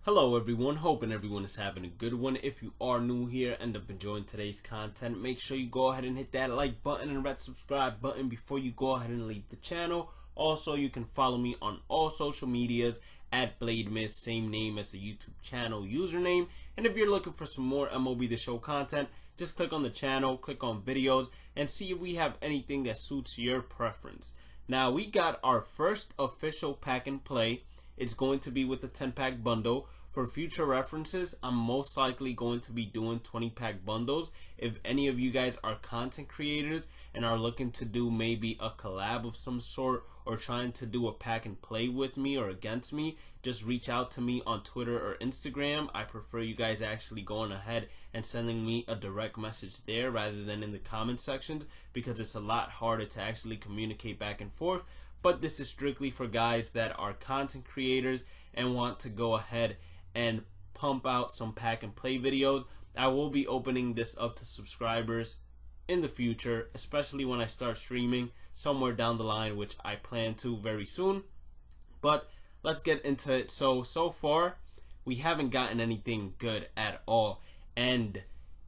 Hello everyone, hoping everyone is having a good one. If you are new here and have enjoying today's content, make sure you go ahead and hit that like button and red subscribe button before you go ahead and leave the channel. Also, you can follow me on all social medias at BladeMist, same name as the YouTube channel username. And if you're looking for some more MLB The Show content, just click on the channel, click on videos, and see if we have anything that suits your preference. Now, we got our first official pack and play. It's going to be with the 10-pack bundle. For future references, I'm most likely going to be doing 20-pack bundles. If any of you guys are content creators and are looking to do maybe a collab of some sort or trying to do a pack and play with me or against me, just reach out to me on Twitter or Instagram. I prefer you guys actually going ahead and sending me a direct message there rather than in the comment sections, because it's a lot harder to actually communicate back and forth. But this is strictly for guys that are content creators and want to go ahead and pump out some pack and play videos. I will be opening this up to subscribers in the future, especially when I start streaming somewhere down the line, which I plan to very soon. But let's get into it. So far we haven't gotten anything good at all, and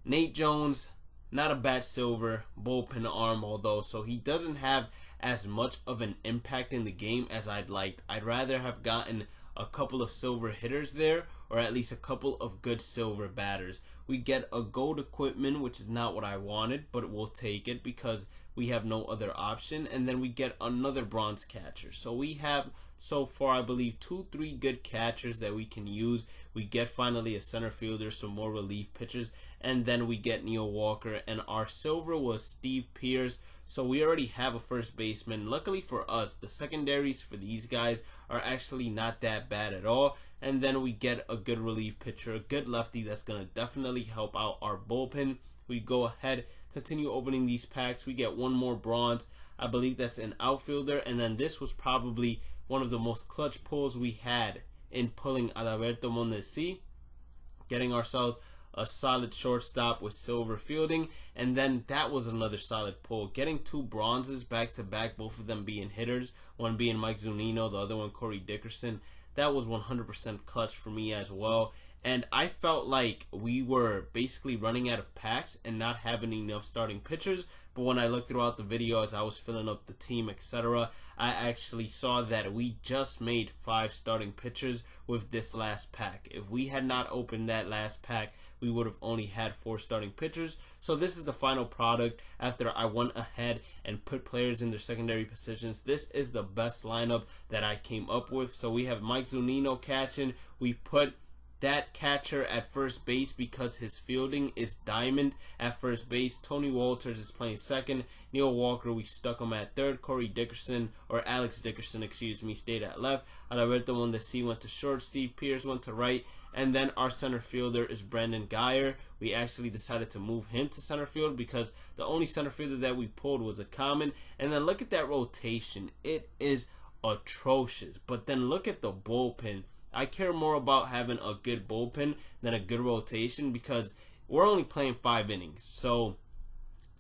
Nate Jones, not a bad silver bullpen arm, although, so he doesn't have as much of an impact in the game as I'd like. I'd rather have gotten a couple of silver hitters there, or at least a couple of good silver batters. We get a gold equipment, which is not what I wanted, but we'll take it because we have no other option. And then we get another bronze catcher. So we have so far, I believe, 2-3 good catchers that we can use. We get finally a center fielder, some more relief pitchers, and then we get Neil Walker, and our silver was Steve Pearce. So we already have a first baseman. Luckily for us, the secondaries for these guys are actually not that bad at all. And then we get a good relief pitcher, a good lefty that's going to definitely help out our bullpen. We go ahead, continue opening these packs. We get one more bronze. I believe that's an outfielder. And then this was probably one of the most clutch pulls we had in pulling Adalberto Mondesi, getting ourselves a solid shortstop with silver fielding. And then that was another solid pull, getting two bronzes back to back, both of them being hitters, one being Mike Zunino, the other one Corey Dickerson. That was 100% clutch for me as well. And I felt like we were basically running out of packs and not having enough starting pitchers. But when I looked throughout the video as I was filling up the team, etc., I actually saw that we just made 5 starting pitchers with this last pack. If we had not opened that last pack, we would have only had 4 starting pitchers. So this is the final product after I went ahead and put players in their secondary positions. This is the best lineup that I came up with. So we have Mike Zunino catching. We put that catcher at first base because his fielding is diamond at first base. Tony Walters is playing second. Neil Walker, we stuck him at third. Corey Dickerson, or Alex Dickerson, excuse me, stayed at left. Adalberto Mondesi went to short. Steve Pearce went to right. And then our center fielder is Brandon Geyer. We actually decided to move him to center field because the only center fielder that we pulled was a common. And then look at that rotation. It is atrocious. But then look at the bullpen. I care more about having a good bullpen than a good rotation because we're only playing 5 innings. So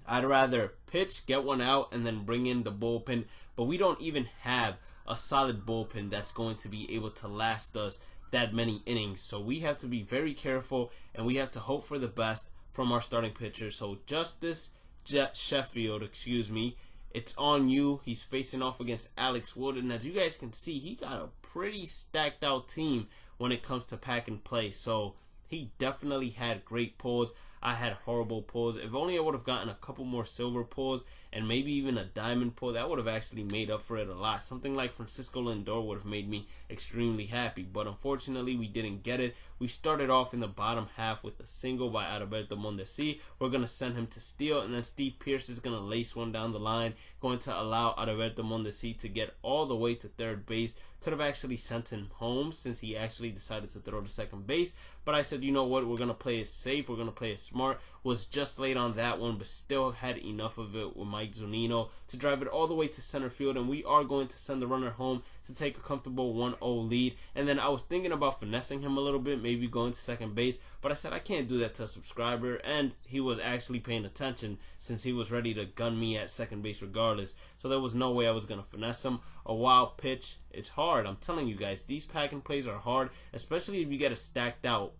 I'd rather pitch, get one out, and then bring in the bullpen. But we don't even have a solid bullpen that's going to be able to last us that many innings. So we have to be very careful, and we have to hope for the best from our starting pitcher. So Justice Sheffield, it's on you. He's facing off against Alex Wood, and as you guys can see, he got a pretty stacked out team when it comes to pack and play. So he definitely had great pulls. I had horrible pulls. If only I would have gotten a couple more silver pulls and maybe even a diamond pull, that would have actually made up for it a lot. Something like Francisco Lindor would have made me extremely happy, but unfortunately we didn't get it. We started off in the bottom half with a single by Adalberto Mondesi. We're going to send him to steal, and then Steve Pearce is going to lace one down the line, going to allow Adalberto Mondesi to get all the way to third base. Could have actually sent him home since he actually decided to throw to second base, but I said, you know what, we're going to play it safe, we're going to play it smart. Was just late on that one, but still had enough of it with my Mike Zunino to drive it all the way to center field, and we are going to send the runner home to take a comfortable 1-0 lead. And then I was thinking about finessing him a little bit, maybe going to second base, but I said I can't do that to a subscriber, and he was actually paying attention since he was ready to gun me at second base regardless. So there was no way I was going to finesse him. A wild pitch, it's hard. I'm telling you guys, these packing plays are hard, especially if you get a stacked out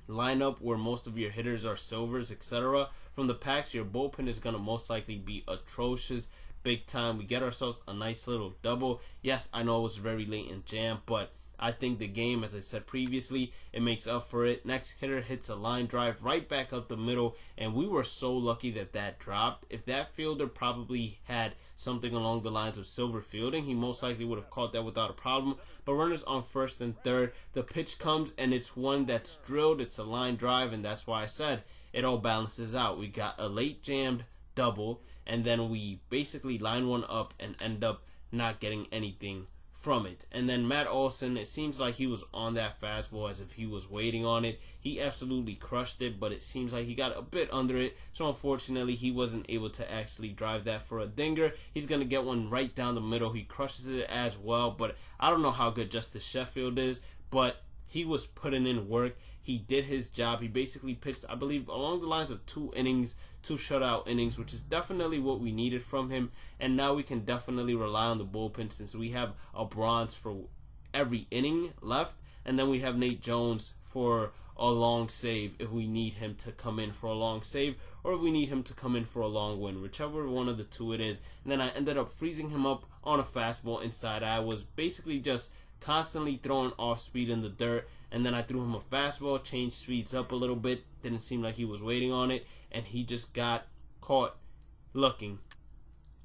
lineup where most of your hitters are silvers, etc. From the packs, your bullpen is going to most likely be atrocious, big time. We get ourselves a nice little double. Yes, I know it was very late in jam, but I think the game, as I said previously, it makes up for it. Next hitter hits a line drive right back up the middle, and we were so lucky that that dropped. If that fielder probably had something along the lines of silver fielding, he most likely would have caught that without a problem. But runners on first and third, the pitch comes, and it's one that's drilled. It's a line drive, and that's why I said it all balances out. We got a late jammed double, and then we basically line one up and end up not getting anything from it. And then Matt Olson, it seems like he was on that fastball as if he was waiting on it. He absolutely crushed it, but it seems like he got a bit under it, so unfortunately he wasn't able to actually drive that for a dinger. He's going to get one right down the middle. He crushes it as well, but I don't know how good Justice Sheffield is, but he was putting in work. He did his job. He basically pitched, I believe, along the lines of 2 innings, 2 shutout innings, which is definitely what we needed from him. And now we can definitely rely on the bullpen since we have a bronze for every inning left. And then we have Nate Jones for a long save if we need him to come in for a long save, or if we need him to come in for a long win, whichever one of the two it is. And then I ended up freezing him up on a fastball inside. I was basically just constantly throwing off speed in the dirt, and then I threw him a fastball, changed speeds up a little bit, didn't seem like he was waiting on it, and he just got caught looking.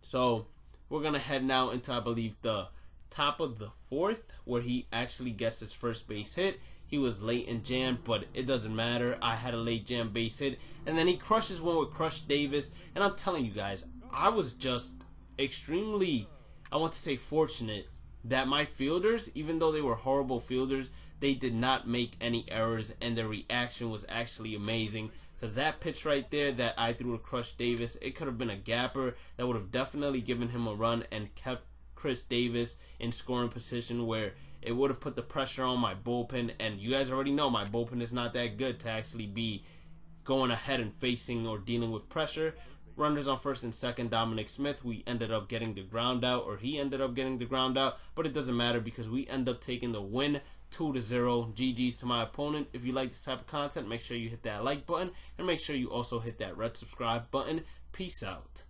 So we're gonna head now into, I believe, the top of the 4th, where he actually gets his first base hit. He was late and jammed, but it doesn't matter. I had a late jam base hit, and then he crushes one with Crush Davis. And I'm telling you guys, I was just extremely, I want to say, fortunate that my fielders, even though they were horrible fielders, they did not make any errors, and their reaction was actually amazing. Because that pitch right there that I threw to Crush Davis, it could have been a gapper that would have definitely given him a run and kept Chris Davis in scoring position, where it would have put the pressure on my bullpen. And you guys already know my bullpen is not that good to actually be going ahead and facing or dealing with pressure. Runners on first and second, Dominic Smith, we ended up getting the ground out, or he ended up getting the ground out, but it doesn't matter because we end up taking the win 2-0. GG's to my opponent. If you like this type of content, make sure you hit that like button, and make sure you also hit that red subscribe button. Peace out.